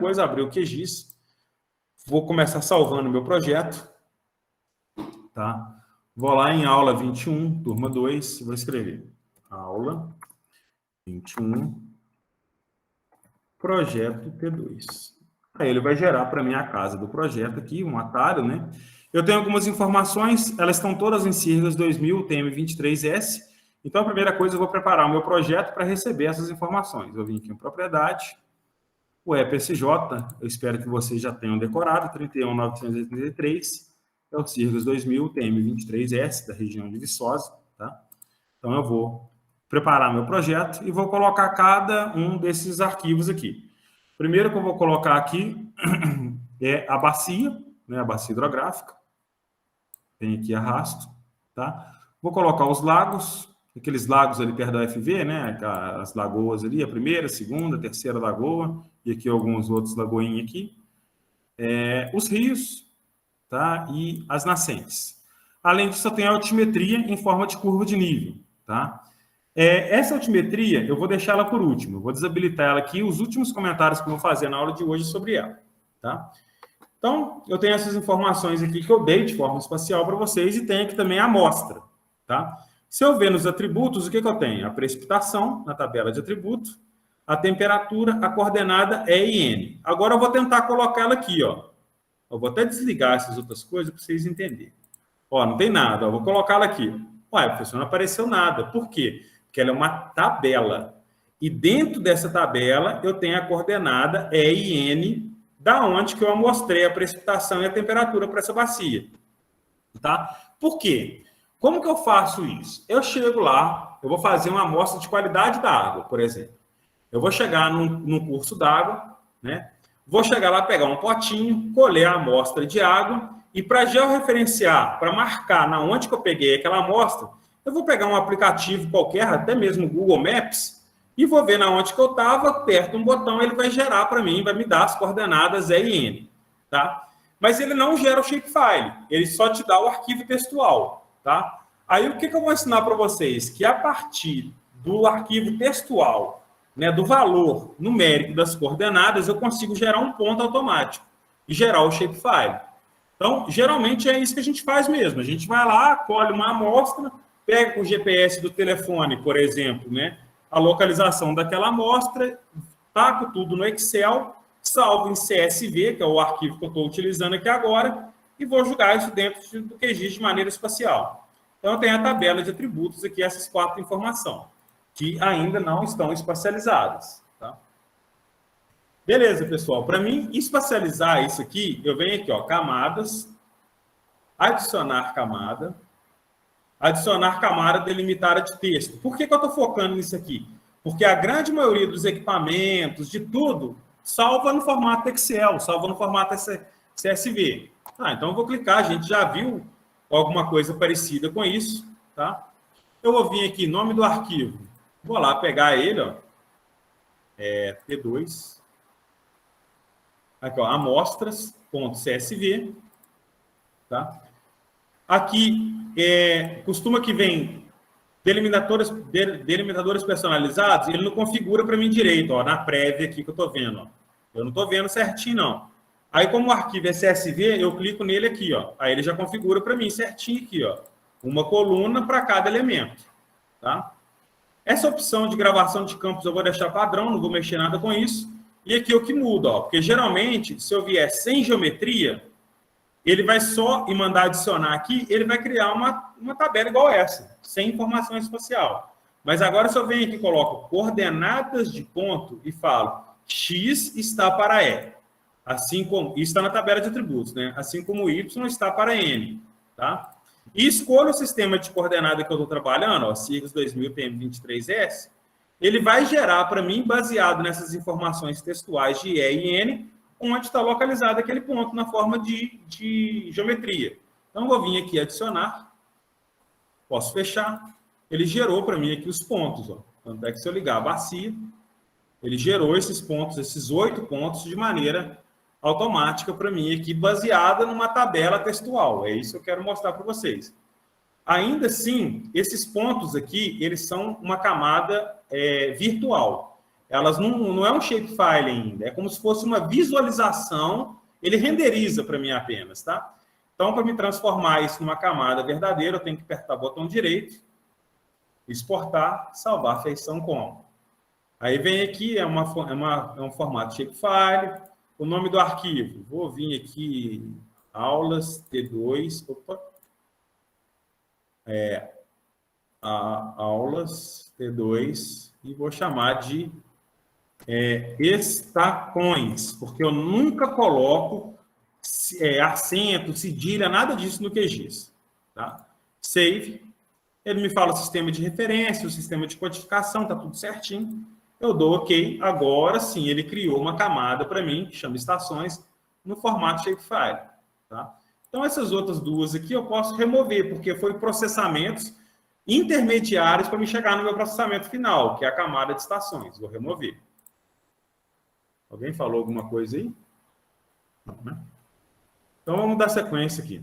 Depois abrir o QGIS, vou começar salvando o meu projeto, tá? Vou lá em aula 21, turma 2, vou escrever aula 21, projeto T2. Aí ele vai gerar para mim a casa do projeto aqui, um atalho, né? Eu tenho algumas informações, elas estão todas em siglas 2000, TM23S. Então, a primeira coisa, eu vou preparar o meu projeto para receber essas informações. Eu vim aqui em propriedade, o EPSJ, eu espero que vocês já tenham decorado, 31983, é o siglas 2000, TM23S, da região de Viçosa, tá? Então, eu vou preparar meu projeto e vou colocar cada um desses arquivos aqui. Primeiro que eu vou colocar aqui é a bacia, né, a bacia hidrográfica. Tem aqui arrasto, tá? Vou colocar os lagos, aqueles lagos ali perto da UFV, né? As lagoas ali, a primeira, a segunda, a terceira lagoa, e aqui alguns outros lagoinhos aqui. Os rios, tá? E as nascentes. Além disso, eu tenho a altimetria em forma de curva de nível, tá? Essa altimetria, eu vou deixar ela por último. Eu vou desabilitar ela aqui, os últimos comentários que eu vou fazer na aula de hoje sobre ela, tá? Então, eu tenho essas informações aqui que eu dei de forma espacial para vocês e tenho aqui também a amostra, tá? Se eu ver nos atributos, o que eu tenho? A precipitação, na tabela de atributo, a temperatura, a coordenada E e N. Agora eu vou tentar colocar ela aqui, ó. Eu vou até desligar essas outras coisas para vocês entenderem. Ó, não tem nada, ó, vou colocar ela aqui. Ué, professor, não apareceu nada. Por quê? Porque ela é uma tabela. E dentro dessa tabela, eu tenho a coordenada E e N, da onde que eu amostrei a precipitação e a temperatura para essa bacia. Tá? Por quê? Como que eu faço isso? Eu chego lá, eu vou fazer uma amostra de qualidade da água, por exemplo. Eu vou chegar num curso d'água, né? Vou chegar lá, pegar um potinho, colher a amostra de água e para georreferenciar, para marcar na onde que eu peguei aquela amostra, eu vou pegar um aplicativo qualquer, até mesmo o Google Maps, e vou ver na onde que eu estava, aperto um botão, ele vai gerar para mim, vai me dar as coordenadas E e N, tá? Mas ele não gera o shapefile, ele só te dá o arquivo textual, tá? Aí o que eu vou ensinar para vocês? Que a partir do arquivo textual, né, do valor numérico das coordenadas, eu consigo gerar um ponto automático e gerar o shapefile. Então, geralmente é isso que a gente faz mesmo. A gente vai lá, colhe uma amostra, pega com o GPS do telefone, por exemplo, né, a localização daquela amostra, taco tudo no Excel, salvo em CSV, que é o arquivo que eu estou utilizando aqui agora, e vou jogar isso dentro do QGIS de maneira espacial. Então, eu tenho a tabela de atributos aqui, essas 4 informações, que ainda não estão espacializadas. Tá? Beleza, pessoal. Para mim, espacializar isso aqui, eu venho aqui, ó, camadas, adicionar camada delimitada de texto. Por que eu estou focando nisso aqui? Porque a grande maioria dos equipamentos, de tudo, salva no formato Excel, salva no formato CSV. Então eu vou clicar, a gente já viu alguma coisa parecida com isso, tá? Eu vou vir aqui, nome do arquivo, vou lá pegar ele, ó, T2, aqui, ó, amostras.csv, tá? Aqui, costuma que vem delimitadores personalizados, ele não configura para mim direito, ó, na prévia aqui que eu estou vendo. Ó. Eu não estou vendo certinho, não. Aí, como o arquivo é CSV, eu clico nele aqui, ó. Aí ele já configura para mim certinho aqui, ó. Uma coluna para cada elemento, tá? Essa opção de gravação de campos eu vou deixar padrão, não vou mexer nada com isso. E aqui o que muda, ó, porque geralmente, se eu vier sem geometria, ele vai só e mandar adicionar aqui, ele vai criar uma tabela igual essa, sem informação espacial. Mas agora, se eu venho aqui e coloco coordenadas de ponto e falo X está para E, assim como, isso está na tabela de atributos, né? Assim como Y está para N, tá? E escolho o sistema de coordenada que eu estou trabalhando, ó, siglas 2000 TM23S, ele vai gerar para mim, baseado nessas informações textuais de E e N, onde está localizado aquele ponto na forma de geometria. Então, vou vir aqui adicionar, posso fechar, ele gerou para mim aqui os pontos. Ó. Tanto é que se eu ligar a bacia, ele gerou esses pontos, esses 8 pontos, de maneira automática para mim aqui, baseada numa tabela textual. É isso que eu quero mostrar para vocês. Ainda assim, esses pontos aqui, eles são uma camada virtual. elas não é um shapefile ainda, é como se fosse uma visualização, ele renderiza para mim apenas, tá? Então, para me transformar isso numa camada verdadeira, eu tenho que apertar o botão direito, exportar, salvar a feição como. Aí vem aqui, é um formato shapefile, o nome do arquivo, vou vir aqui, aulas T2, aulas T2, e vou chamar de estacões, porque eu nunca coloco acento, cedilha, nada disso no QGIS. Tá? Save. Ele me fala o sistema de referência, o sistema de codificação, tá tudo certinho. Eu dou OK. Agora sim, ele criou uma camada para mim, que chama estações, no formato shapefile. Tá? Então, essas outras duas aqui eu posso remover, porque foi processamentos intermediários para me chegar no meu processamento final, que é a camada de estações. Vou remover. Alguém falou alguma coisa aí? Não, né? Então, vamos dar sequência aqui.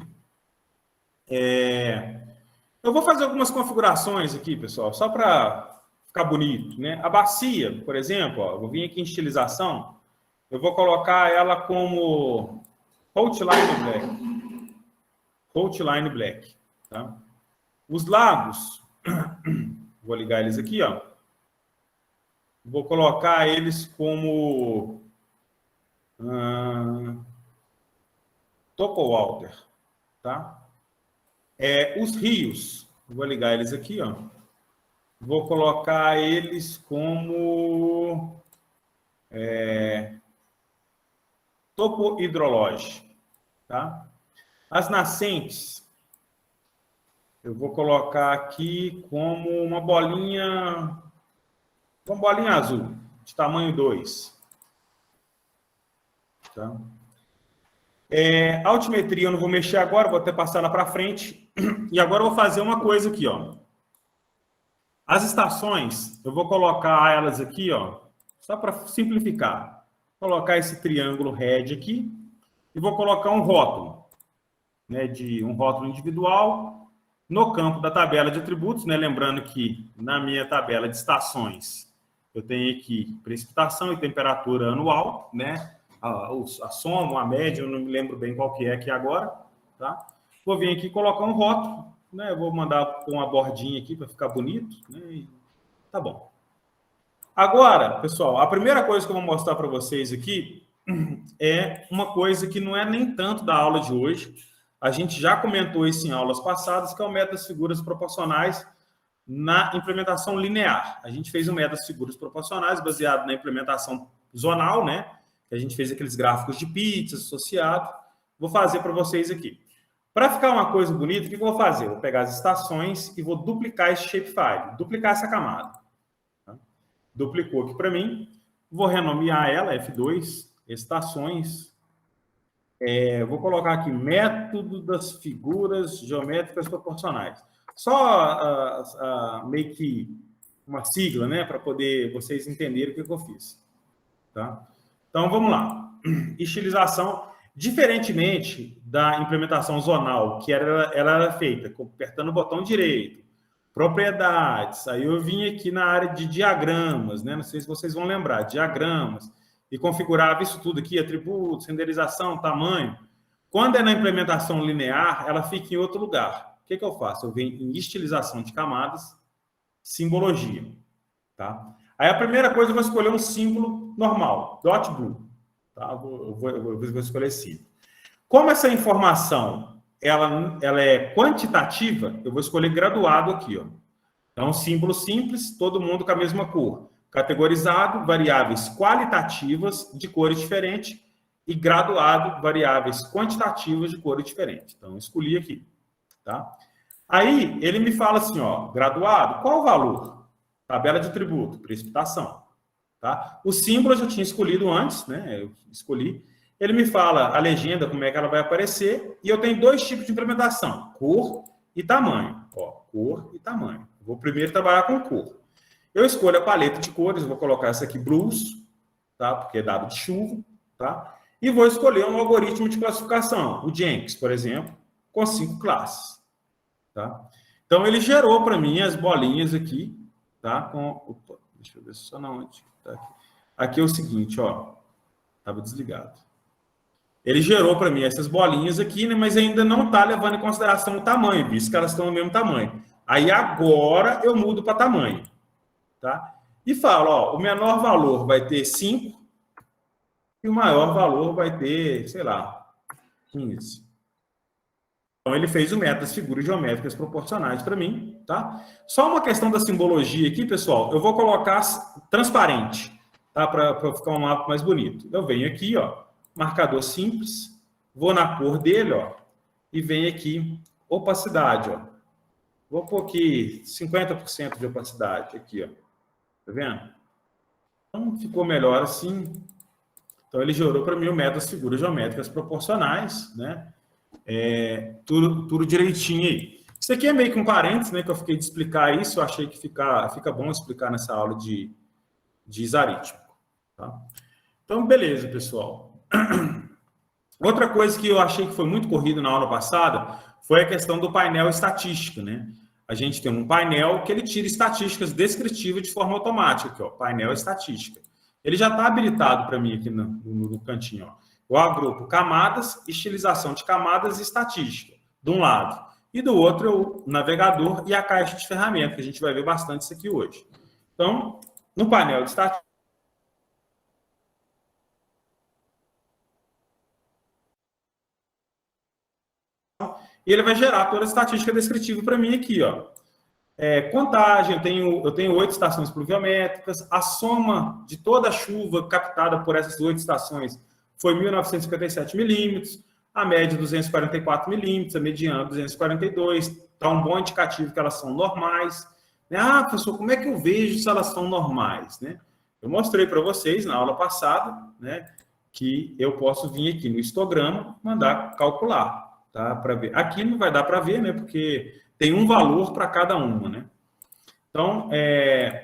Eu vou fazer algumas configurações aqui, pessoal, só para ficar bonito, né? A bacia, por exemplo, ó, eu vou vir aqui em estilização, eu vou colocar ela como Outline Black. Outline Black, tá? Os lagos, vou ligar eles aqui, ó. Vou colocar eles como Topo Walter, tá? Os rios, vou ligar eles aqui, ó. Vou colocar eles como topo hidrológico, tá? As nascentes, eu vou colocar aqui como uma bolinha azul, de tamanho 2. Tá? Altimetria eu não vou mexer agora, vou até passar lá para frente. E agora eu vou fazer uma coisa aqui, ó. As estações, eu vou colocar elas aqui, ó, só para simplificar. Vou colocar esse triângulo red aqui e vou colocar um rótulo, né, um rótulo individual no campo da tabela de atributos, né? Lembrando que na minha tabela de estações eu tenho aqui precipitação e temperatura anual, né? A soma, a média, eu não me lembro bem qual que é aqui agora, tá? Vou vir aqui e colocar um rótulo, né? Eu vou mandar com uma bordinha aqui para ficar bonito, né? E tá bom. Agora, pessoal, a primeira coisa que eu vou mostrar para vocês aqui é uma coisa que não é nem tanto da aula de hoje. A gente já comentou isso em aulas passadas, que é o método das figuras proporcionais na implementação linear. A gente fez o método das figuras proporcionais baseado na implementação zonal, né? A gente fez aqueles gráficos de pizzas associados. Vou fazer para vocês aqui. Para ficar uma coisa bonita, o que eu vou fazer? Eu vou pegar as estações e vou duplicar esse shapefile, duplicar essa camada. Tá? Duplicou aqui para mim. Vou renomear ela, F2, estações. Vou colocar aqui método das figuras geométricas proporcionais. Só meio que uma sigla, né? Para poder vocês entenderem o que eu fiz. Tá? Então, vamos lá. Estilização, diferentemente da implementação zonal, que ela era feita apertando o botão direito, propriedades, aí eu vim aqui na área de diagramas, né? Não sei se vocês vão lembrar, diagramas, e configurava isso tudo aqui, atributos, renderização, tamanho. Quando é na implementação linear, ela fica em outro lugar. O que eu faço? Eu venho em estilização de camadas, simbologia, tá? Aí a primeira coisa eu vou escolher um símbolo normal, dot blue, tá? Eu vou escolher símbolo. Como essa informação ela é quantitativa, eu vou escolher graduado aqui, ó. Então, símbolo simples, todo mundo com a mesma cor. Categorizado, variáveis qualitativas de cores diferentes e graduado, variáveis quantitativas de cores diferentes. Então, eu escolhi aqui, tá? Aí, ele me fala assim, ó, graduado, qual o valor? Tabela de tributo, precipitação, tá? O símbolo eu já tinha escolhido antes, né? Eu escolhi. Ele me fala a legenda, como é que ela vai aparecer, e eu tenho dois tipos de implementação, cor e tamanho. Ó, cor e tamanho. Vou primeiro trabalhar com cor. Eu escolho a paleta de cores, vou colocar essa aqui, blues, tá? Porque é dado de chuva, tá? E vou escolher um algoritmo de classificação, o Jenkins, por exemplo, com 5 classes, tá? Então, ele gerou para mim as bolinhas aqui, tá? Deixa eu ver só não onde está aqui. Aqui é o seguinte, ó. Estava desligado. Ele gerou para mim essas bolinhas aqui, né, mas ainda não está levando em consideração o tamanho, visto que elas estão no mesmo tamanho. Aí agora eu mudo para tamanho. Tá? E falo, ó, o menor valor vai ter 5 e o maior valor vai ter, sei lá, 15. Então, ele fez o método das figuras geométricas proporcionais para mim, tá? Só uma questão da simbologia aqui, pessoal, eu vou colocar transparente, tá? Para ficar um mapa mais bonito. Eu venho aqui, ó, marcador simples, vou na cor dele, ó, e venho aqui, opacidade, ó. Vou pôr aqui 50% de opacidade, aqui, ó. Tá vendo? Então, ficou melhor assim. Então, ele gerou para mim o método das figuras geométricas proporcionais, né? Tudo direitinho aí. Isso aqui é meio que um parênteses, né? Que eu fiquei de explicar isso. Eu achei que fica bom explicar nessa aula de isaritmo. Tá? Então, beleza, pessoal. Outra coisa que eu achei que foi muito corrido na aula passada foi a questão do painel estatístico, né? A gente tem um painel que ele tira estatísticas descritivas de forma automática, aqui, ó, painel estatística. Ele já está habilitado para mim aqui no cantinho, ó. Eu agrupo camadas, estilização de camadas e estatística, de um lado. E do outro, o navegador e a caixa de ferramentas, que a gente vai ver bastante isso aqui hoje. Então, no painel de estatística, e ele vai gerar toda a estatística descritiva para mim aqui, ó. Contagem, eu tenho 8 estações pluviométricas, a soma de toda a chuva captada por essas 8 estações foi 1.957 milímetros, a média 244 milímetros, a mediana 242, está um bom indicativo que elas são normais. Ah, professor, como é que eu vejo se elas são normais? Né? Eu mostrei para vocês na aula passada, né, que eu posso vir aqui no histograma, mandar calcular, tá? Para ver. Aqui não vai dar para ver, né, porque tem um valor para cada uma, né? Então,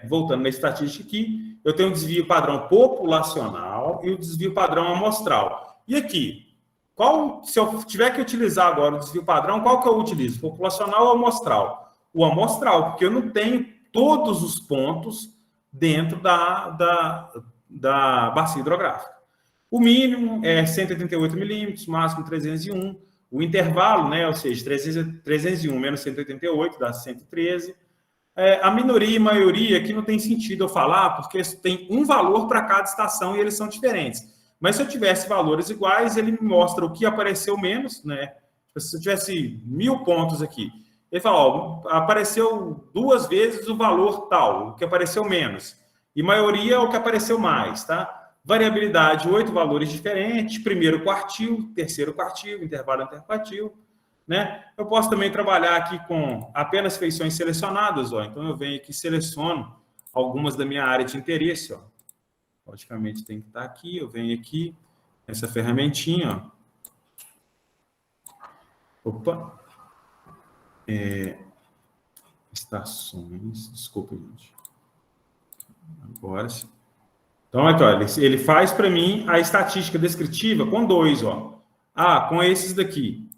voltando na estatística aqui, eu tenho o desvio padrão populacional e o desvio padrão amostral. E aqui, se eu tiver que utilizar agora o desvio padrão, qual que eu utilizo? Populacional ou amostral? O amostral, porque eu não tenho todos os pontos dentro da bacia hidrográfica. O mínimo é 188 milímetros, máximo 301. O intervalo, né, ou seja, 301 menos 188 dá 113. A minoria e maioria aqui não tem sentido eu falar, porque tem um valor para cada estação e eles são diferentes. Mas se eu tivesse valores iguais, ele me mostra o que apareceu menos, né? Se eu tivesse 1.000 pontos aqui, ele fala, ó, apareceu 2 vezes o valor tal, o que apareceu menos. E maioria é o que apareceu mais, tá? Variabilidade, 8 valores diferentes, primeiro quartil, terceiro quartil, intervalo interquartil. Né? Eu posso também trabalhar aqui com apenas feições selecionadas, ó. Então eu venho aqui e seleciono algumas da minha área de interesse, ó. Logicamente tem que estar aqui, eu venho aqui, essa ferramentinha, ó. Opa! Estações, desculpa, gente. Agora sim. Então, aqui, ó, ele faz para mim a estatística descritiva com 2, ó. Com esses daqui.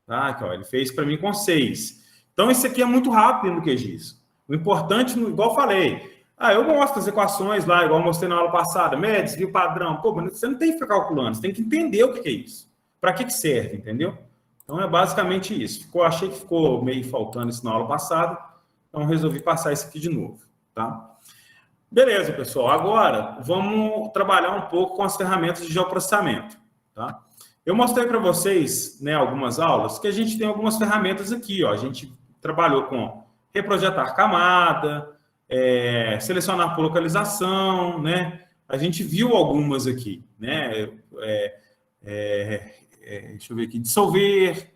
Tá? Aqui, ó, ele fez para mim com 6. Então, isso aqui é muito rápido no QGIS. O importante, igual eu falei, eu mostro as equações lá, igual eu mostrei na aula passada, média, desvio padrão. Pô, mas você não tem que ficar calculando, você tem que entender o que é isso. Para que serve, entendeu? Então, é basicamente isso. Achei que ficou meio faltando isso na aula passada, então resolvi passar isso aqui de novo. Tá? Beleza, pessoal. Agora, vamos trabalhar um pouco com as ferramentas de geoprocessamento. Tá? Eu mostrei para vocês, né, algumas aulas, que a gente tem algumas ferramentas aqui. Ó. A gente trabalhou com reprojetar camada, selecionar por localização, né? A gente viu algumas aqui, né? Deixa eu ver aqui, dissolver,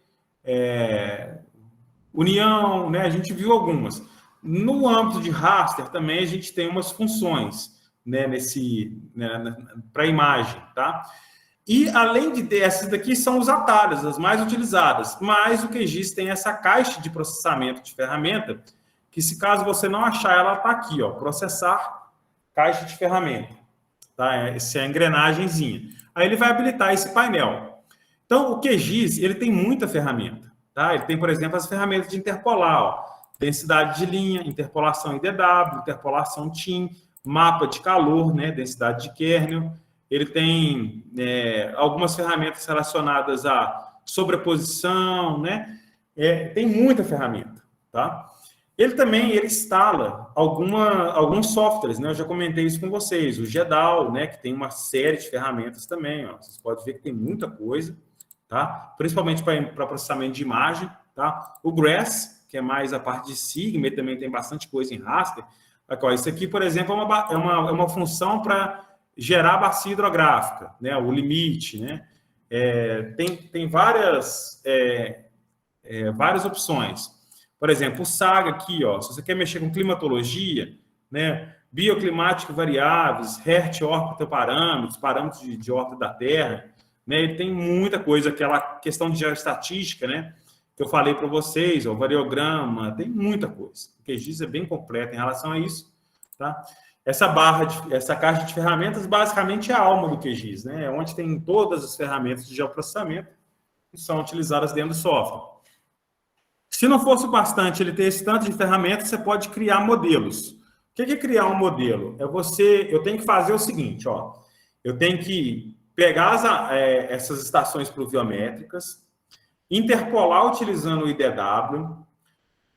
união, né? A gente viu algumas. No âmbito de raster também a gente tem umas funções, né, para a imagem, tá? E além de ter essas daqui são os atalhos, as mais utilizadas, mas o QGIS tem essa caixa de processamento de ferramenta, que se caso você não achar, ela está aqui, ó, processar caixa de ferramenta, tá? Essa é a engrenagemzinha. Aí ele vai habilitar esse painel. Então, o QGIS, ele tem muita ferramenta, tá? Ele tem, por exemplo, as ferramentas de interpolar, ó, densidade de linha, interpolação IDW, interpolação TIM, mapa de calor, né, densidade de kernel, ele tem algumas ferramentas relacionadas à sobreposição, né, tem muita ferramenta, tá? Ele instala alguns softwares, né? Eu já comentei isso com vocês. O GEDAL, né? Que tem uma série de ferramentas também. Ó. Vocês podem ver que tem muita coisa, tá? Principalmente para processamento de imagem, tá? O GRASS, que é mais a parte de Sigma, também tem bastante coisa em raster. Aqui, ó, isso aqui, por exemplo, é uma função para gerar bacia hidrográfica, né? O limite, né? Tem várias opções. Por exemplo, o SAG aqui, ó, se você quer mexer com climatologia, né, bioclimático variáveis, Hertz órbita parâmetros de órbita da Terra, né, ele tem muita coisa, aquela questão de geoestatística, né, que eu falei para vocês, ó, variograma, tem muita coisa. O QGIS é bem completo em relação a isso, tá? Essa caixa de ferramentas basicamente é a alma do QGIS, né, onde tem todas as ferramentas de geoprocessamento que são utilizadas dentro do software. Se não fosse bastante ele ter esse tanto de ferramentas, você pode criar modelos. O que é criar um modelo? Eu tenho que fazer o seguinte, ó. Eu tenho que pegar essas estações pluviométricas, interpolar utilizando o IDW,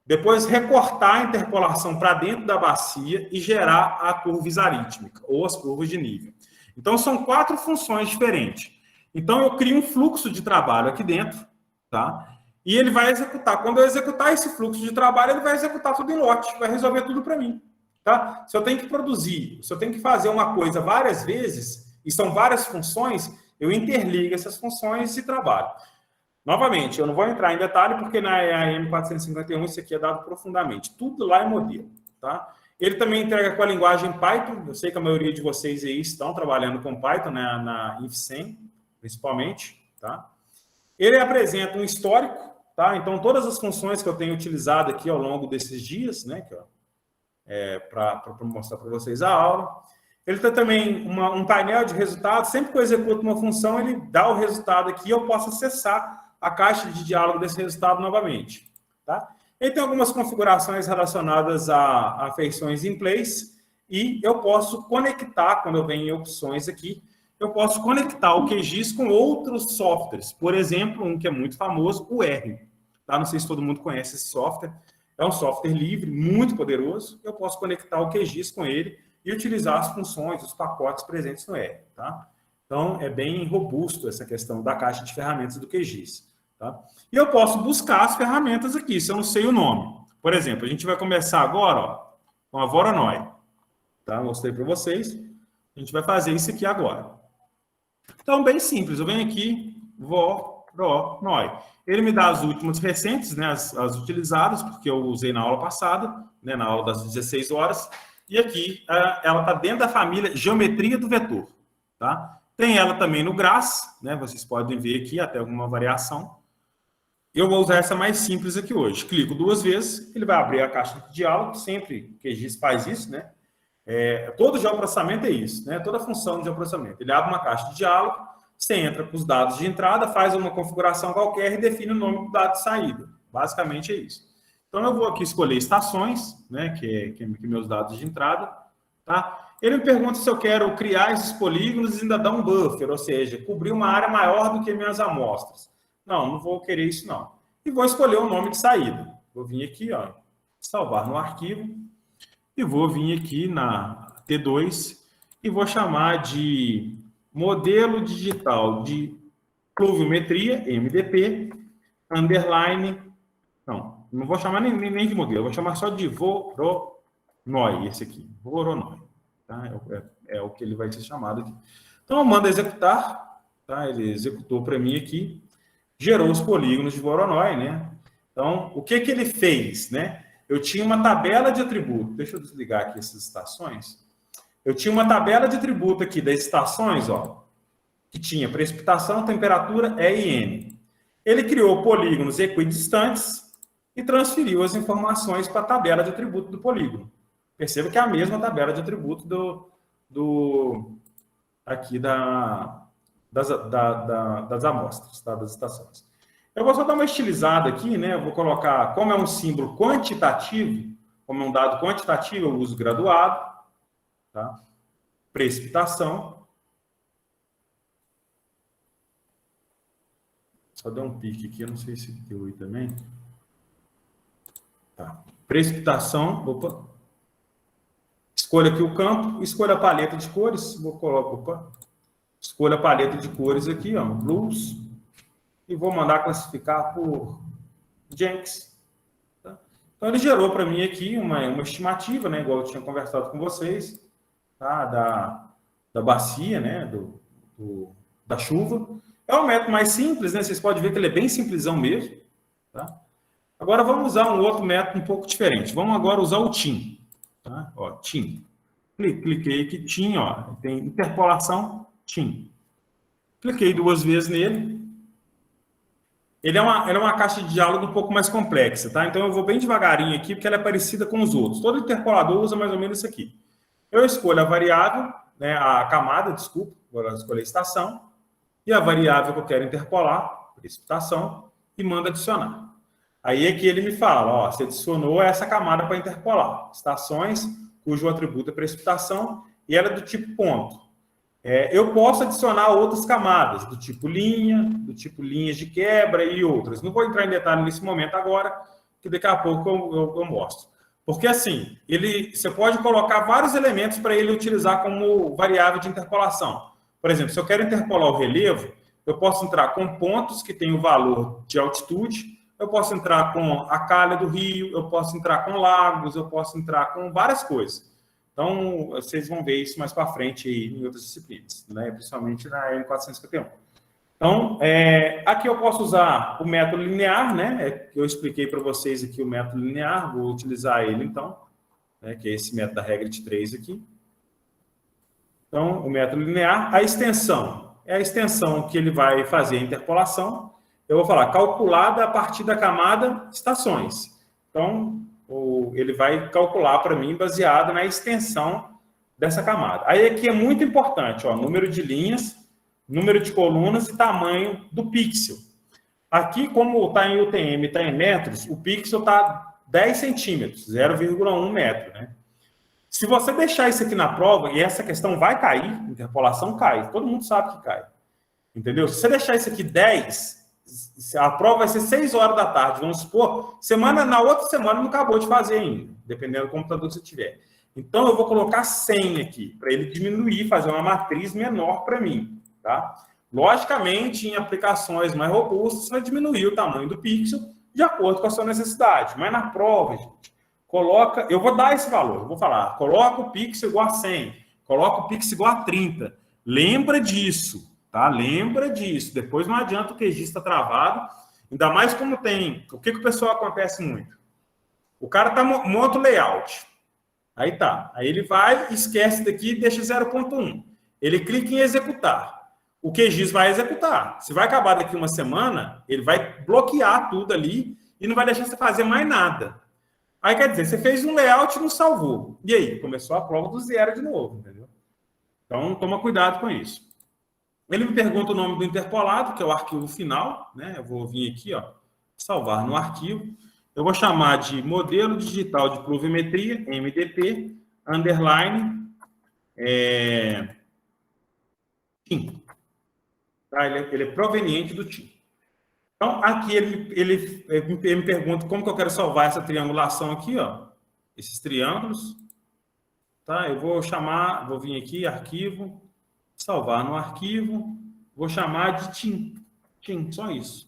depois recortar a interpolação para dentro da bacia e gerar a curva isarítmica, ou as curvas de nível. Então, são 4 funções diferentes. Então, eu crio um fluxo de trabalho aqui dentro, tá? E ele vai executar. Quando eu executar esse fluxo de trabalho, ele vai executar tudo em lote, vai resolver tudo para mim. Tá? Se eu tenho que produzir, se eu tenho que fazer uma coisa várias vezes, e são várias funções, eu interligo essas funções e trabalho. Novamente, eu não vou entrar em detalhe, porque na EAM 451 isso aqui é dado profundamente. Tudo lá é modelo. Tá? Ele também entrega com a linguagem Python. Eu sei que a maioria de vocês aí estão trabalhando com Python, né, na InfSem, principalmente. Tá? Ele apresenta um histórico. Tá? Então, todas as funções que eu tenho utilizado aqui ao longo desses dias, né, para mostrar para vocês a aula. Ele tem também um painel de resultados. Sempre que eu executo uma função, ele dá o resultado aqui e eu posso acessar a caixa de diálogo desse resultado novamente. Tá? Ele tem algumas configurações relacionadas a feições in place e eu posso conectar, quando eu venho em opções aqui, eu posso conectar o QGIS com outros softwares. Por exemplo, um que é muito famoso, o R. Tá? Não sei se todo mundo conhece esse software. É um software livre, muito poderoso. Eu posso conectar o QGIS com ele e utilizar as funções, os pacotes presentes no R. Tá? Então, é bem robusto essa questão da caixa de ferramentas do QGIS. Tá? E eu posso buscar as ferramentas aqui, se eu não sei o nome. Por exemplo, a gente vai começar agora, ó, com a Voronoi. Tá? Mostrei para vocês. A gente vai fazer isso aqui agora. Então, bem simples. Eu venho aqui, Voronoi. Ele me dá as últimas recentes, né, as utilizadas, porque eu usei na aula passada, né, na aula das 16 horas. E aqui ela está dentro da família Geometria do Vetor. Tá? Tem ela também no GRASS, né, vocês podem ver aqui até alguma variação. Eu vou usar essa mais simples aqui hoje. Clico 2 vezes, ele vai abrir a caixa de diálogo, sempre que o QGIS faz isso, né? Todo geoprocessamento é isso, né? Toda função de geoprocessamento. Ele abre uma caixa de diálogo, você entra com os dados de entrada, faz uma configuração qualquer e define o nome do dado de saída. Basicamente é isso. Então, eu vou aqui escolher estações, né, que é meus dados de entrada. Tá? Ele me pergunta se eu quero criar esses polígonos e ainda dar um buffer, ou seja, cobrir uma área maior do que minhas amostras. Não vou querer isso, não. E vou escolher o nome de saída. Vou vir aqui, ó, salvar no arquivo, e vou vir aqui na T2 e vou chamar de modelo digital de pluviometria, MDP, underline, não vou chamar nem de modelo, vou chamar só de Voronoi, esse aqui, Voronoi, tá? É o que ele vai ser chamado aqui. Então, eu mando executar, tá? Ele executou para mim aqui, gerou os polígonos de Voronoi, né? Então, o que ele fez, né? Eu tinha uma tabela de atributo, deixa eu desligar aqui essas estações. Eu tinha uma tabela de atributo aqui das estações, ó, que tinha precipitação, temperatura, E e N. Ele criou polígonos equidistantes e transferiu as informações para a tabela de atributo do polígono. Perceba que é a mesma tabela de atributo aqui das amostras, tá? Das estações. Eu vou só dar uma estilizada aqui, né? Eu vou colocar, como é um símbolo quantitativo, como é um dado quantitativo, eu uso graduado. tá? Precipitação. Só deu um pique aqui, eu não sei se deu aí também. Tá. Precipitação, opa. Escolha aqui o campo, escolha a paleta de cores, vou colocar, opa. Escolha a paleta de cores aqui, ó, blues, e vou mandar classificar por Jenks. Tá? Então, ele gerou para mim aqui uma estimativa, né, igual eu tinha conversado com vocês, tá, da bacia, né, da chuva. É um método mais simples, né, vocês podem ver que ele é bem simplesão mesmo. Tá? Agora, vamos usar um outro método um pouco diferente. Vamos agora usar o TIM. Tá? Ó, TIM. Cliquei aqui, TIM, ó, tem interpolação, TIM. Cliquei 2 vezes nele. Ele é uma caixa de diálogo um pouco mais complexa, tá? Então eu vou bem devagarinho aqui, porque ela é parecida com os outros. Todo interpolador usa mais ou menos isso aqui. Eu escolho a variável, né, a camada, desculpa, vou escolher a estação, e a variável que eu quero interpolar, precipitação, e mando adicionar. Aí é que ele me fala, ó, você adicionou essa camada para interpolar. Estações, cujo atributo é precipitação, e ela é do tipo ponto. Eu posso adicionar outras camadas, do tipo linha, do tipo linhas de quebra e outras. Não vou entrar em detalhe nesse momento agora, que daqui a pouco eu mostro. Porque assim, você pode colocar vários elementos para ele utilizar como variável de interpolação. Por exemplo, se eu quero interpolar o relevo, eu posso entrar com pontos que têm o valor de altitude, eu posso entrar com a calha do rio, eu posso entrar com lagos, eu posso entrar com várias coisas. Então, vocês vão ver isso mais para frente aí em outras disciplinas, né? Principalmente na M451. Então, aqui eu posso usar o método linear, né? Eu expliquei para vocês aqui o método linear, vou utilizar ele então, né? Que é esse método da regra de 3 aqui. Então, o método linear, a extensão é a extensão que ele vai fazer a interpolação. Eu vou falar calculada a partir da camada estações. Então, ele vai calcular para mim baseado na extensão dessa camada. Aí aqui é muito importante, ó, número de linhas, número de colunas e tamanho do pixel. Aqui, como está em UTM, está em metros, o pixel está 10 centímetros, 0,1 metro, né? Se você deixar isso aqui na prova, e essa questão vai cair, interpolação cai, todo mundo sabe que cai. Entendeu? Se você deixar isso aqui 10, a prova vai ser 6 horas da tarde, vamos supor, na outra semana não acabou de fazer ainda, dependendo do computador que você tiver. Então, eu vou colocar 100 aqui, para ele diminuir, fazer uma matriz menor para mim, tá? Logicamente, em aplicações mais robustas, você vai diminuir o tamanho do pixel de acordo com a sua necessidade. Mas na prova, gente, eu vou dar esse valor, eu vou falar, coloca o pixel igual a 100, coloca o pixel igual a 30. Lembra disso, tá? Lembra disso. Depois não adianta o QGIS estar travado, ainda mais como tem... O que o pessoal acontece muito? O cara monta o layout. Aí tá. Aí ele vai, esquece daqui e deixa 0.1. Ele clica em executar. O QGIS vai executar. Se vai acabar daqui uma semana, ele vai bloquear tudo ali e não vai deixar você fazer mais nada. Aí quer dizer, você fez um layout e não salvou. E aí? Começou a prova do zero de novo, entendeu? Então, toma cuidado com isso. Ele me pergunta o nome do interpolado, que é o arquivo final, né? Eu vou vir aqui, ó, salvar no arquivo. Eu vou chamar de modelo digital de pluviometria, MDP, underline, TIM. Tá? Ele é proveniente do TIM. Então, aqui ele me pergunta como que eu quero salvar essa triangulação aqui, ó. Esses triângulos. Tá? Eu vou vir aqui, arquivo, salvar no arquivo, vou chamar de TIM. TIM, só isso.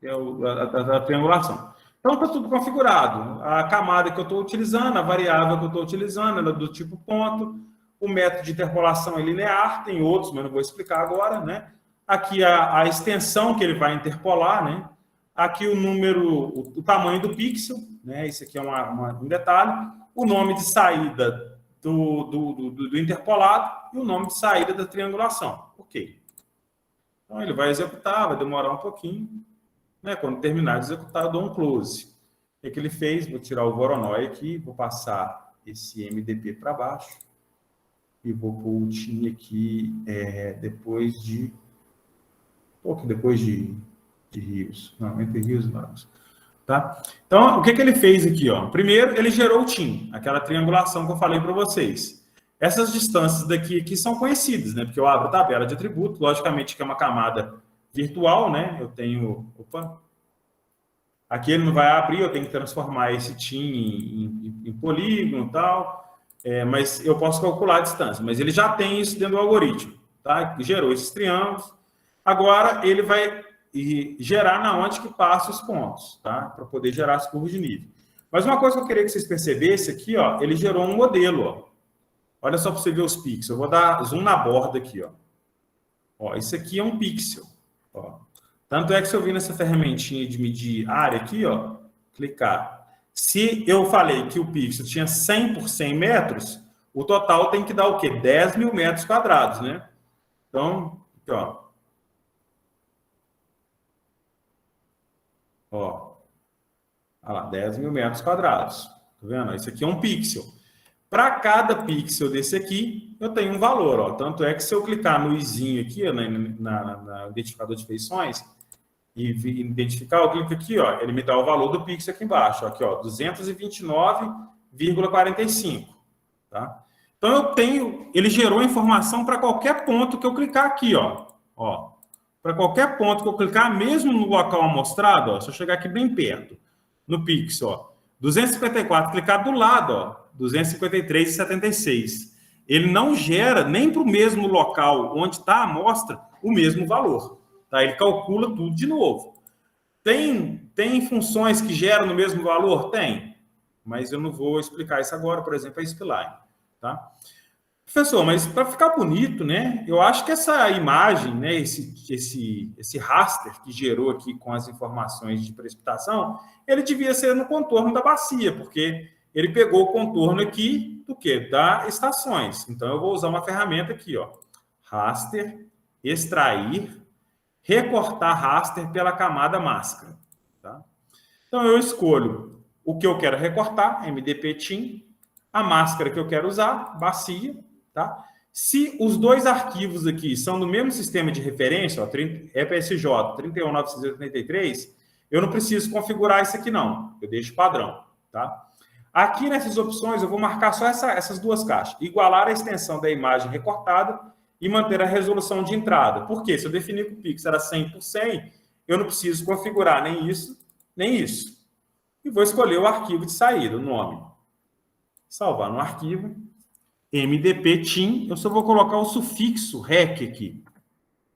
É a triangulação. Então, está tudo configurado. A camada que eu estou utilizando, a variável que eu estou utilizando, ela é do tipo ponto. O método de interpolação é linear, tem outros, mas não vou explicar agora, né? Aqui a extensão que ele vai interpolar, né? Aqui o tamanho do pixel, né? Isso aqui é um detalhe. O nome de saída do interpolado e o nome de saída da triangulação. Ok. Então, ele vai executar, vai demorar um pouquinho. Né? Quando terminar de executar, eu dou um close. O que ele fez? Vou tirar o Voronoi aqui, vou passar esse MDP para baixo e vou pôr o TIM aqui depois de rios. Não, entre rios e lagos. Tá? Então, o que ele fez aqui? Ó? Primeiro, ele gerou o TIM, aquela triangulação que eu falei para vocês. Essas distâncias daqui aqui são conhecidas, né? Porque eu abro a tabela de atributo, logicamente que é uma camada virtual, né? Eu tenho... Opa! Aqui ele não vai abrir, eu tenho que transformar esse TIM em polígono e tal, mas eu posso calcular a distância. Mas ele já tem isso dentro do algoritmo, tá? Gerou esses triângulos. Agora ele vai gerar na onde que passa os pontos, tá? Para poder gerar as curvas de nível. Mas uma coisa que eu queria que vocês percebessem aqui, ó, ele gerou um modelo, ó. Olha só para você ver os pixels. Eu vou dar zoom na borda aqui, ó. Ó, isso aqui é um pixel, ó. Tanto é que se eu vir nessa ferramentinha de medir área aqui, ó, clicar. Se eu falei que o pixel tinha 100 por 100 metros, o total tem que dar o quê? 10 mil metros quadrados, né? Então, aqui, ó. Ó. Olha lá, 10 mil metros quadrados. Tá vendo? Isso aqui é um pixel. Para cada pixel desse aqui, eu tenho um valor, ó. Tanto é que se eu clicar no izinho aqui, ó, na identificador de feições, e identificar, eu clico aqui, ó, ele me dá o valor do pixel aqui embaixo, aqui, ó, 229,45, tá? Então eu tenho, ele gerou informação para qualquer ponto que eu clicar aqui, ó, para qualquer ponto que eu clicar, mesmo no local amostrado, ó, se eu chegar aqui bem perto, no pixel, ó, 254, clicar do lado, ó, 253,76. Ele não gera nem para o mesmo local onde está a amostra o mesmo valor. Tá? Ele calcula tudo de novo. Tem funções que geram no mesmo valor? Tem. Mas eu não vou explicar isso agora, por exemplo, a spline. Tá? Professor, mas para ficar bonito, né? Eu acho que essa imagem, né, esse raster que gerou aqui com as informações de precipitação, ele devia ser no contorno da bacia, porque ele pegou o contorno aqui do quê? Das estações. Então, eu vou usar uma ferramenta aqui, ó. Raster, extrair, recortar raster pela camada máscara. Tá? Então, eu escolho o que eu quero recortar, MDP TIM, a máscara que eu quero usar, bacia. Tá? Se os dois arquivos aqui são do mesmo sistema de referência, ó, EPSJ 31983, eu não preciso configurar isso aqui, não. Eu deixo padrão. Tá? Aqui nessas opções, eu vou marcar só essas duas caixas. Igualar a extensão da imagem recortada e manter a resolução de entrada. Por quê? Se eu definir que o pixel era 100 por 100, eu não preciso configurar nem isso, nem isso. E vou escolher o arquivo de saída, o nome. Salvar no arquivo. MDP TIM. Eu só vou colocar o sufixo REC aqui,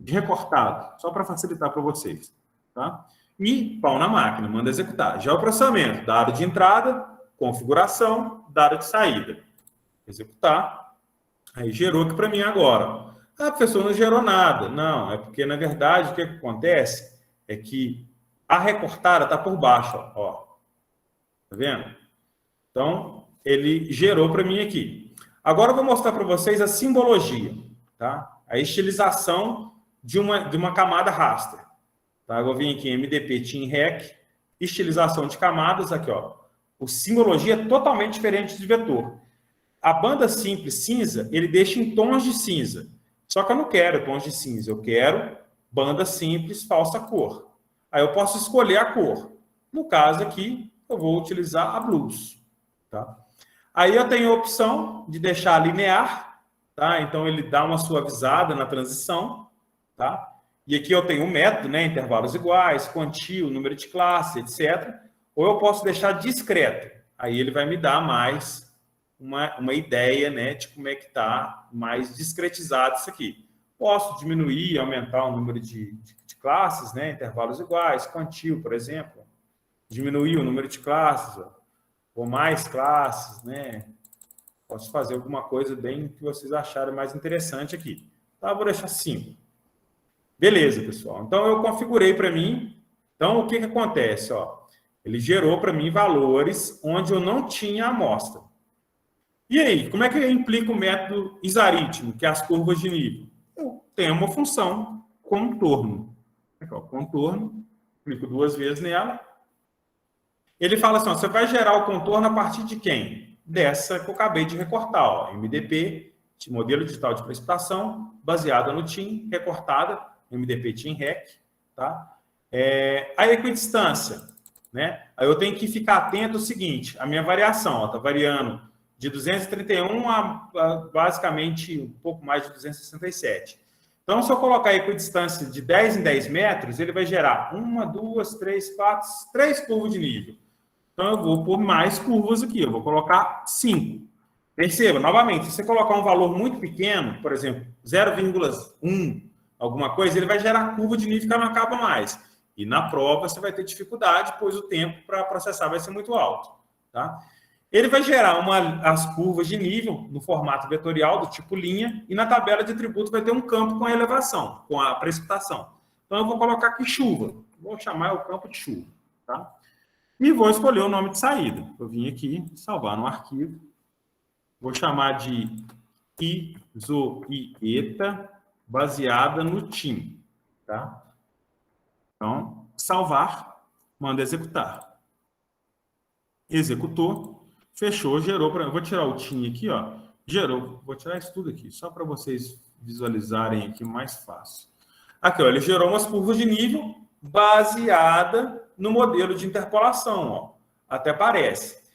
de recortado, só para facilitar para vocês. Tá? E pau na máquina, manda executar. Já o processamento, dado de entrada, configuração, dado de saída. Executar. Aí gerou aqui para mim agora. Ah, professor, não gerou nada. Não, é porque, na verdade, o que acontece é que a recortada está por baixo. Ó. Tá vendo? Então, ele gerou para mim aqui. Agora eu vou mostrar para vocês a simbologia, tá? A estilização de uma camada raster. Tá? Eu vou vir aqui em MDP TIM REC, estilização de camadas, aqui, ó. O simbologia é totalmente diferente de vetor. A banda simples cinza, ele deixa em tons de cinza. Só que eu não quero tons de cinza, eu quero banda simples falsa cor. Aí eu posso escolher a cor. No caso aqui, eu vou utilizar a blues, tá? Aí eu tenho a opção de deixar linear, tá? Então ele dá uma suavizada na transição, tá? E aqui eu tenho um método, né? Intervalos iguais, quantio, número de classe, etc. Ou eu posso deixar discreto. Aí ele vai me dar mais uma ideia, né? De como é que está mais discretizado isso aqui. Posso diminuir, aumentar o número de classes, né? Intervalos iguais, quantio, por exemplo. Diminuir o número de classes, ó. Ou mais classes, né? Posso fazer alguma coisa bem que vocês acharem mais interessante aqui. Tá? Vou deixar 5. Beleza, pessoal. Então, eu configurei para mim. Então, o que acontece? Ó, ele gerou para mim valores onde eu não tinha amostra. E aí, como é que eu implico o método isaritmo, que é as curvas de nível? Eu tenho uma função contorno. Aqui, ó, contorno. Clico 2 vezes nela. Ele fala assim, ó, você vai gerar o contorno a partir de quem? Dessa que eu acabei de recortar, ó, MDP, modelo digital de precipitação, baseada no TIM, recortada, MDP TIM REC, tá? A equidistância, né? Aí eu tenho que ficar atento ao seguinte, a minha variação, ó, tá variando De 231 a basicamente um pouco mais de 267. Então, se eu colocar a equidistância de 10 em 10 metros, ele vai gerar 1, 2, 3, 4, 3 curvas de nível. Então, eu vou pôr mais curvas aqui. Eu vou colocar 5. Perceba, novamente, se você colocar um valor muito pequeno, por exemplo, 0,1, alguma coisa, ele vai gerar curva de nível que não acaba mais. E na prova você vai ter dificuldade, pois o tempo para processar vai ser muito alto. Tá? Ele vai gerar as curvas de nível no formato vetorial, do tipo linha, e na tabela de atributos vai ter um campo com a elevação, com a precipitação. Então, eu vou colocar aqui chuva. Vou chamar o campo de chuva. Tá? E vou escolher o nome de saída. Eu vim aqui, salvar no arquivo. Vou chamar de isoieta baseada no TIM. Tá? Então, salvar, manda executar. Executou, fechou, gerou. Vou tirar o TIM aqui, ó. Gerou. Vou tirar isso tudo aqui, só para vocês visualizarem aqui mais fácil. Aqui, ó, ele gerou umas curvas de nível baseada no modelo de interpolação, ó. Até parece.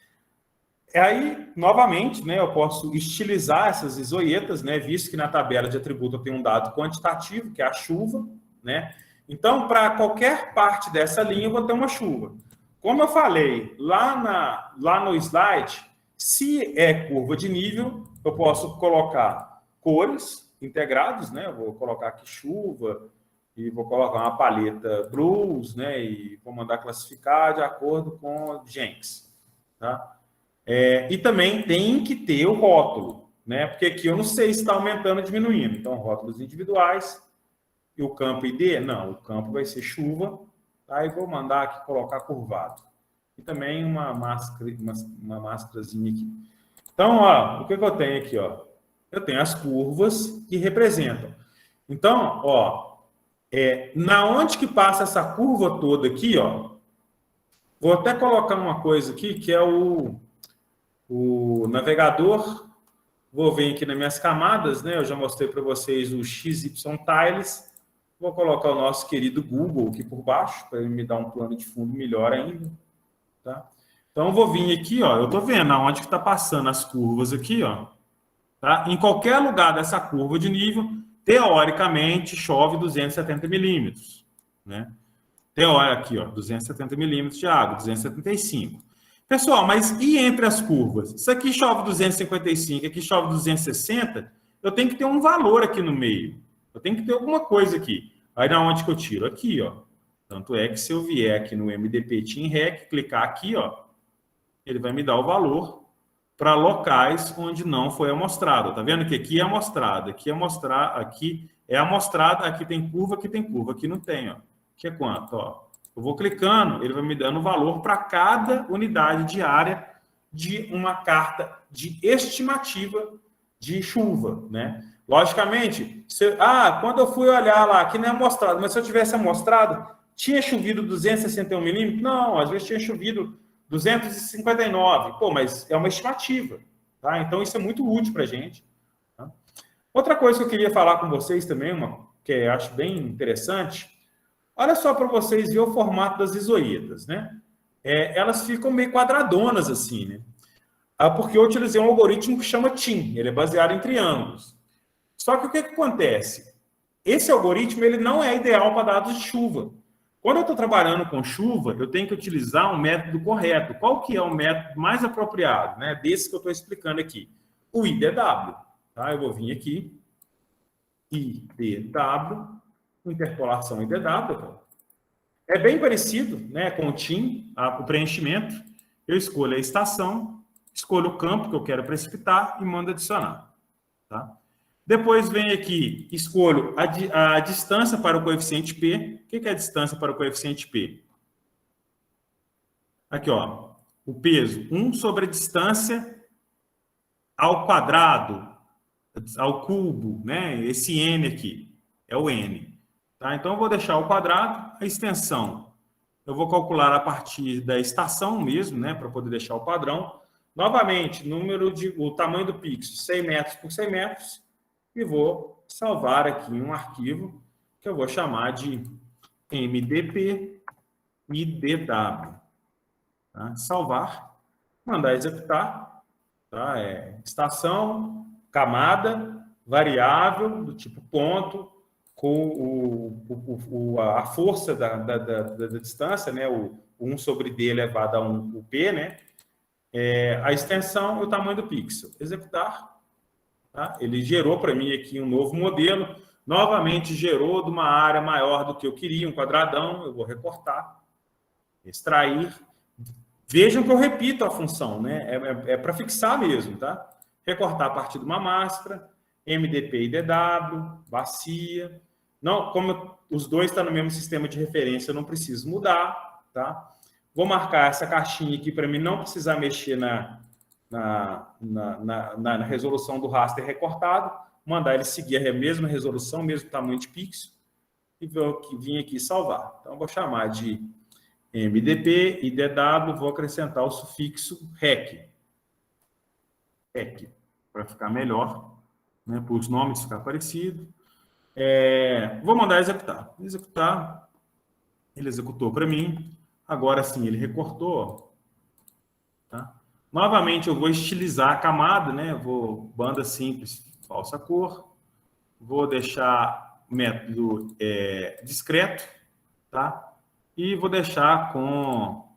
Aí, novamente, né, eu posso estilizar essas isoietas, né, visto que na tabela de atributo eu tenho um dado quantitativo, que é a chuva, né? Então, para qualquer parte dessa linha, eu vou ter uma chuva. Como eu falei lá no slide, se é curva de nível, eu posso colocar cores integradas, né? Eu vou colocar aqui chuva e vou colocar uma paleta blues, né? E vou mandar classificar de acordo com Jenks, tá? E também tem que ter o rótulo, né? Porque aqui eu não sei se está aumentando ou diminuindo. Então, rótulos individuais e o campo ID, não, o campo vai ser chuva, tá? E vou mandar aqui colocar curvado. E também uma máscarazinha aqui. Então, ó, o que eu tenho aqui, ó? Eu tenho as curvas que representam. Então, ó, na onde que passa essa curva toda aqui, ó, vou até colocar uma coisa aqui, que é o navegador. Vou vir aqui nas minhas camadas, né? Eu já mostrei para vocês o XY Tiles. Vou colocar o nosso querido Google aqui por baixo, para ele me dar um plano de fundo melhor ainda. Tá? Então, eu vou vir aqui, ó. Eu estou vendo aonde que está passando as curvas aqui, ó. Tá? Em qualquer lugar dessa curva de nível, teoricamente, chove 270 milímetros. Né? Aqui, ó, 270 milímetros de água, 275. Pessoal, mas e entre as curvas? Isso aqui chove 255, aqui chove 260, eu tenho que ter um valor aqui no meio. Eu tenho que ter alguma coisa aqui. Aí, da onde que eu tiro? Aqui, ó. Tanto é que se eu vier aqui no MDP TeamRec, clicar aqui, ó, ele vai me dar o valor para locais onde não foi amostrado. Tá vendo que aqui é amostrado, aqui é amostrado, aqui é amostrado, aqui tem curva, aqui não tem, ó. Aqui é quanto, ó. Eu vou clicando, ele vai me dando o valor para cada unidade diária de uma carta de estimativa de chuva, né? Logicamente, quando eu fui olhar lá, aqui não é amostrado, mas se eu tivesse amostrado, tinha chovido 261 milímetros? Não, às vezes tinha chovido 259. Pô, mas é uma estimativa, tá? Então, isso é muito útil para a gente. Tá? Outra coisa que eu queria falar com vocês também, que eu acho bem interessante, olha só para vocês verem o formato das isoietas, né? Elas ficam meio quadradonas assim, né? Porque eu utilizei um algoritmo que chama TIM, ele é baseado em triângulos. Só que o que acontece? Esse algoritmo ele não é ideal para dados de chuva. Quando eu estou trabalhando com chuva, eu tenho que utilizar um método correto. Qual que é o método mais apropriado, né? Desse que eu estou explicando aqui. O IDW. Tá? Eu vou vir aqui. IDW. Interpolação IDW. É bem parecido, né, com o TIM, o preenchimento. Eu escolho a estação, escolho o campo que eu quero precipitar e mando adicionar. Tá? Depois vem aqui, escolho a distância para o coeficiente P. O que é a distância para o coeficiente P? Aqui, ó, o peso, 1 sobre a distância ao quadrado, ao cubo, né? Esse N aqui, é o N. Tá? Então, eu vou deixar o quadrado, a extensão. Eu vou calcular a partir da estação mesmo, né? Para poder deixar o padrão. Novamente, o tamanho do pixel, 100 metros por 100 metros. E vou salvar aqui um arquivo que eu vou chamar de MDP IDW. Tá? Salvar, mandar executar. tá? Estação, camada, variável, do tipo ponto, com a força da distância, né? O 1 sobre D elevado a 1, o P, né? A extensão e o tamanho do pixel. Executar. Tá? Ele gerou para mim aqui um novo modelo. Novamente gerou de uma área maior do que eu queria, um quadradão. Eu vou recortar, extrair. Vejam que eu repito a função, né? Para fixar mesmo, tá? Recortar a partir de uma máscara, MDP e DW, bacia. Não, como os dois estão no mesmo sistema de referência, eu não preciso mudar, tá? Vou marcar essa caixinha aqui para mim não precisar mexer na resolução do raster recortado, mandar ele seguir a mesma resolução, mesmo tamanho de pixel, e vir aqui salvar. Então, eu vou chamar de MDP e DW, vou acrescentar o sufixo REC, para ficar melhor, né, para os nomes ficar parecidos. Vou mandar executar. Executar, ele executou para mim. Agora sim, ele recortou. Tá? Novamente, eu vou estilizar a camada, né? Vou banda simples, falsa cor. Vou deixar método discreto, tá? E vou deixar com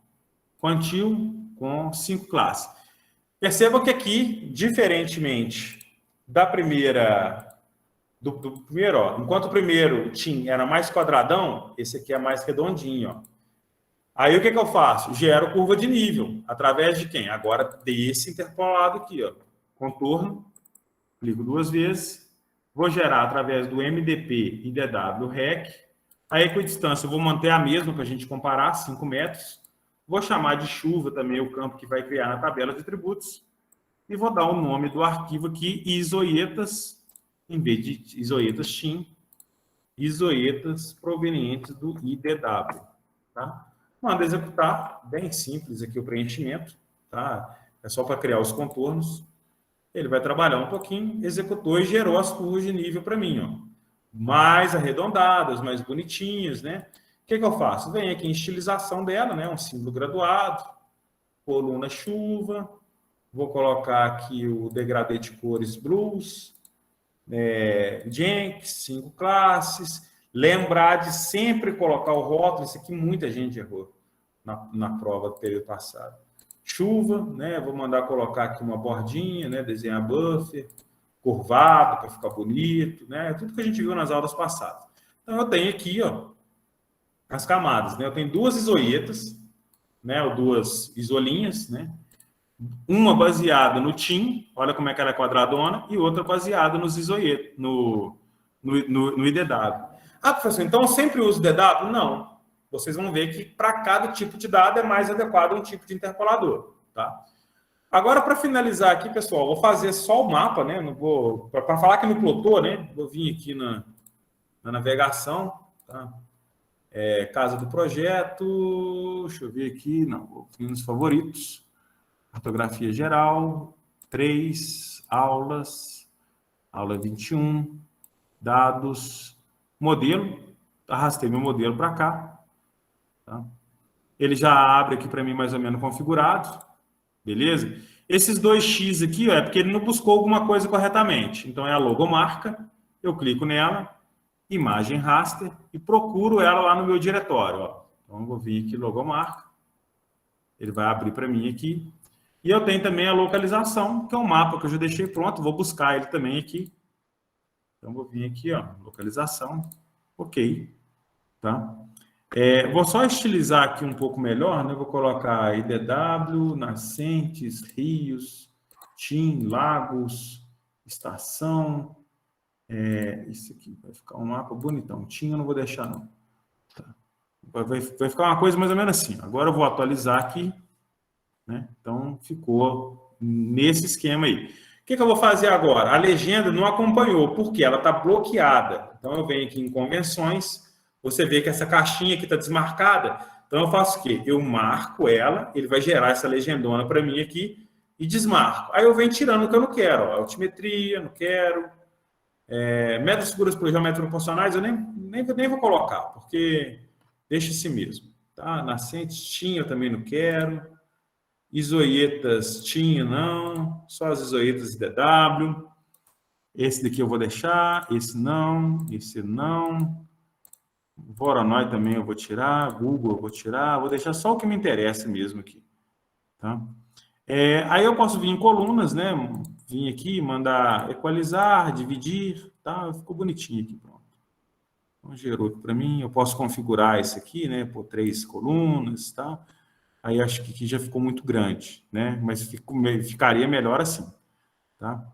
quantil com 5 classes. Perceba que aqui, diferentemente da primeira, do primeiro, ó, enquanto o primeiro TIM era mais quadradão, esse aqui é mais redondinho, ó. Aí o que eu faço? Gero curva de nível. Através de quem? Agora desse interpolado aqui, ó. Contorno, clico 2 vezes, vou gerar através do MDP e DW REC. A equidistância eu vou manter a mesma para a gente comparar, 5 metros. Vou chamar de chuva também o campo que vai criar na tabela de atributos. E vou dar o nome do arquivo aqui, isoetas, em vez de isoetas TIM, isoetas provenientes do IDW. Tá? Manda executar, bem simples aqui o preenchimento. Tá? É só para criar os contornos. Ele vai trabalhar um pouquinho, executou e gerou as curvas de nível para mim, ó. Mais arredondadas, mais bonitinhas, né? O que eu faço? Venho aqui em estilização dela, né? Um símbolo graduado, coluna chuva, vou colocar aqui o degradê de cores blues, Jenks, 5 classes, lembrar de sempre colocar o rótulo, isso aqui muita gente errou na prova do período passado. Chuva, né? Vou mandar colocar aqui uma bordinha, né? Desenhar buffer, curvado para ficar bonito, né? Tudo que a gente viu nas aulas passadas. Então, eu tenho aqui, ó, as camadas, né? Eu tenho 2 isoetas, né? Ou 2 isolinhas, né? Uma baseada no TIM, olha como é que ela é quadradona, e outra baseada nos isoetas, no IDW. Ah, professor, então eu sempre uso DW? Não. Vocês vão ver que para cada tipo de dado é mais adequado um tipo de interpolador, tá? Agora, para finalizar aqui, pessoal, vou fazer só o mapa, né? Não vou para falar que não plotou, né? Vou vir aqui na navegação, tá? Casa do projeto, deixa eu ver aqui, não, vou vir nos favoritos, ortografia geral, 3, aulas, aula 21, dados, modelo, arrastei meu modelo para cá, tá? Ele já abre aqui para mim mais ou menos configurado, beleza? Esses 2x aqui, ó, é porque ele não buscou alguma coisa corretamente. Então, é a logomarca, eu clico nela, imagem raster, e procuro ela lá no meu diretório. Ó. Então, eu vou vir aqui, logomarca, ele vai abrir para mim aqui. E eu tenho também a localização, que é um mapa que eu já deixei pronto, vou buscar ele também aqui. Então, vou vir aqui, ó, localização, ok, tá? Vou só estilizar aqui um pouco melhor, né? Vou colocar IDW, nascentes, rios, TIM, lagos, estação. Isso aqui vai ficar um mapa bonitão. TIM eu não vou deixar, não. Tá. Vai ficar uma coisa mais ou menos assim. Agora eu vou atualizar aqui, né? Então, ficou nesse esquema aí. O que eu vou fazer agora? A legenda não acompanhou, porque ela está bloqueada. Então, eu venho aqui em convenções. Você vê que essa caixinha aqui está desmarcada. Então, eu faço o quê? Eu marco ela, ele vai gerar essa legendona para mim aqui e desmarco. Aí eu venho tirando o que eu não quero. Ó, altimetria, não quero. Métodos seguros por geometria proporcionais, eu nem vou colocar, porque deixa assim mesmo. Tá? Nascentes, TIM, eu também não quero. Isoietas tinha, não. Só as isoietas DW. Esse daqui eu vou deixar. Esse não. Esse não. Voronoi também eu vou tirar. Google eu vou tirar. Vou deixar só o que me interessa mesmo aqui. Tá? Aí eu posso vir em colunas, né? Vir aqui, mandar equalizar, dividir. Tá? Ficou bonitinho aqui. Pronto. Então, gerou para mim. Eu posso configurar esse aqui, né? Por 3 colunas. Tá? Aí acho que aqui já ficou muito grande, né? Mas ficaria melhor assim, tá?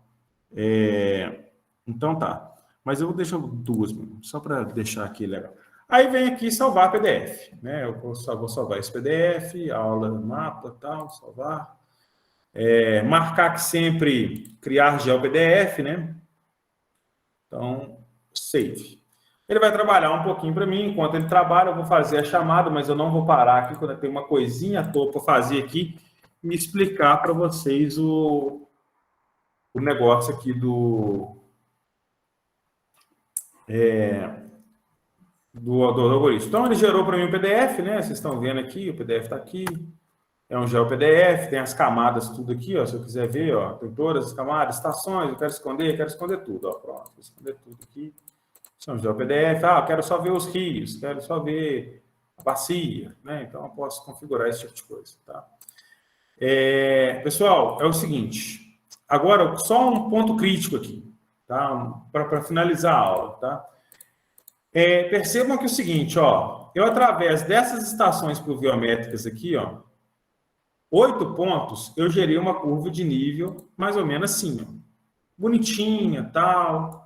Então tá. Mas eu vou deixar 2, só para deixar aqui legal. Aí vem aqui salvar PDF, né? Eu vou salvar esse PDF, aula, mapa, tal, salvar. Marcar que sempre criar GeoPDF, né? Então, save. Ele vai trabalhar um pouquinho para mim. Enquanto ele trabalha, eu vou fazer a chamada, mas eu não vou parar aqui quando tem uma coisinha à toa para fazer aqui e explicar para vocês o negócio aqui do algoritmo. Então, ele gerou para mim o PDF, né? Vocês estão vendo aqui, o PDF está aqui. É um GeoPDF, tem as camadas tudo aqui, ó. Se eu quiser ver, ó, tem todas as camadas, estações, eu quero esconder tudo, ó. Pronto, vou esconder tudo aqui. São GeoPDF, eu quero só ver os rios, quero só ver a bacia, né? Então eu posso configurar esse tipo de coisa, tá? Pessoal, é o seguinte, agora só um ponto crítico aqui, tá? Para finalizar a aula, tá? Percebam que é o seguinte, ó, eu através dessas estações pluviométricas aqui, ó, 8 pontos, eu gerei uma curva de nível mais ou menos assim, ó, bonitinha, tal.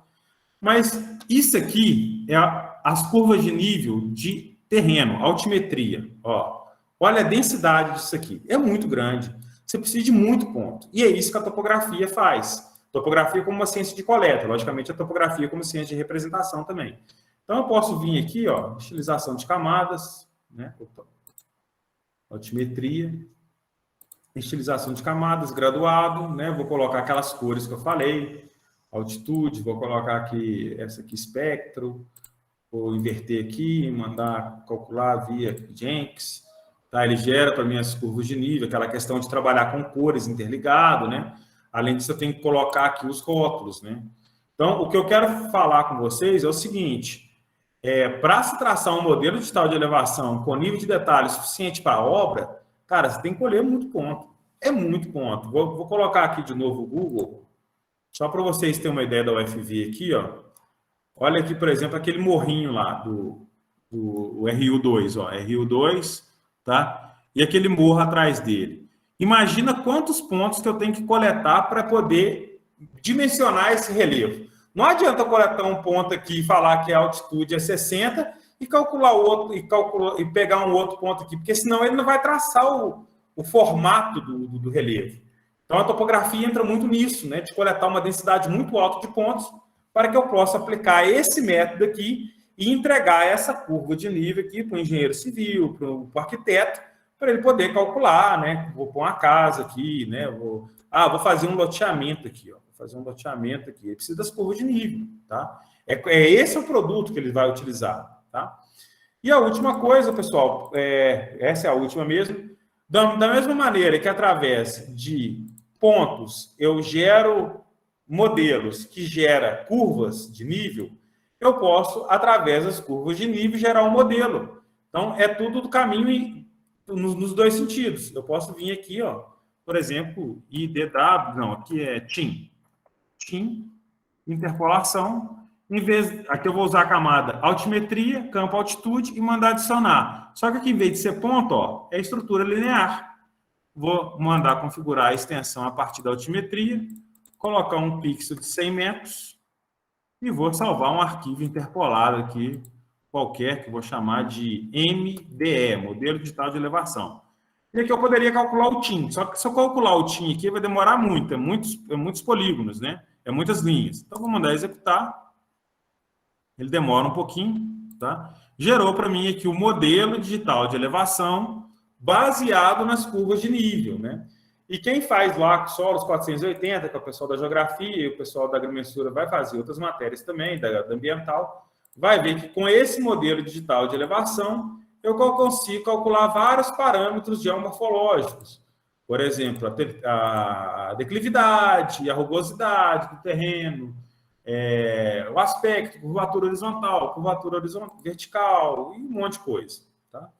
Mas isso aqui é as curvas de nível de terreno, altimetria. Ó, olha a densidade disso aqui. É muito grande. Você precisa de muito ponto. E é isso que a topografia faz. Topografia como uma ciência de coleta. Logicamente, a topografia como ciência de representação também. Então, eu posso vir aqui, ó, estilização de camadas, né? Altimetria. Estilização de camadas, graduado, né? Vou colocar aquelas cores que eu falei. Altitude, vou colocar aqui, essa aqui, espectro, vou inverter aqui, mandar calcular via Jenks, tá? Ele gera para mim as curvas de nível, aquela questão de trabalhar com cores interligado, né? Além disso, eu tenho que colocar aqui os rótulos, né? Então, o que eu quero falar com vocês é o seguinte, para se traçar um modelo digital de elevação com nível de detalhe suficiente para a obra, cara, você tem que colher muito ponto. É muito ponto. Vou colocar aqui de novo o Google, só para vocês terem uma ideia da UFV aqui, ó. Olha aqui, por exemplo, aquele morrinho lá do RU2, ó. RU2, tá? E aquele morro atrás dele. Imagina quantos pontos que eu tenho que coletar para poder dimensionar esse relevo. Não adianta eu coletar um ponto aqui e falar que a altitude é 60 e calcular o outro e pegar um outro ponto aqui, porque senão ele não vai traçar o formato do relevo. Então, a topografia entra muito nisso, né? De coletar uma densidade muito alta de pontos para que eu possa aplicar esse método aqui e entregar essa curva de nível aqui para o engenheiro civil, para o arquiteto, para ele poder calcular, né? Vou pôr uma casa aqui, né? Vou fazer um loteamento aqui, ó. Vou fazer um loteamento aqui. Ele precisa das curvas de nível, tá? Esse é o produto que ele vai utilizar, tá? E a última coisa, pessoal, essa é a última mesmo. Da mesma maneira que através de pontos eu gero modelos que geram curvas de nível, eu posso, através das curvas de nível, gerar um modelo. Então, é tudo do caminho nos dois sentidos. Eu posso vir aqui, ó, por exemplo, IDW, não, aqui é TIM, interpolação. Aqui eu vou usar a camada altimetria, campo altitude e mandar adicionar. Só que aqui, em vez de ser ponto, ó, é estrutura linear. Vou mandar configurar a extensão a partir da altimetria, colocar um pixel de 100 metros e vou salvar um arquivo interpolado aqui, qualquer, que vou chamar de MDE, Modelo Digital de Elevação. E aqui eu poderia calcular o TIM, só que se eu calcular o TIM aqui vai demorar muito, é muitos polígonos, né? É muitas linhas. Então, vou mandar executar. Ele demora um pouquinho, tá? Gerou para mim aqui o modelo digital de elevação baseado nas curvas de nível, né? E quem faz lá solos 480, que é o pessoal da geografia e o pessoal da agrimensura vai fazer outras matérias também, da ambiental, vai ver que com esse modelo digital de elevação, eu consigo calcular vários parâmetros geomorfológicos. Por exemplo, a declividade, a rugosidade do terreno, o aspecto, curvatura horizontal, vertical e um monte de coisa. Tá?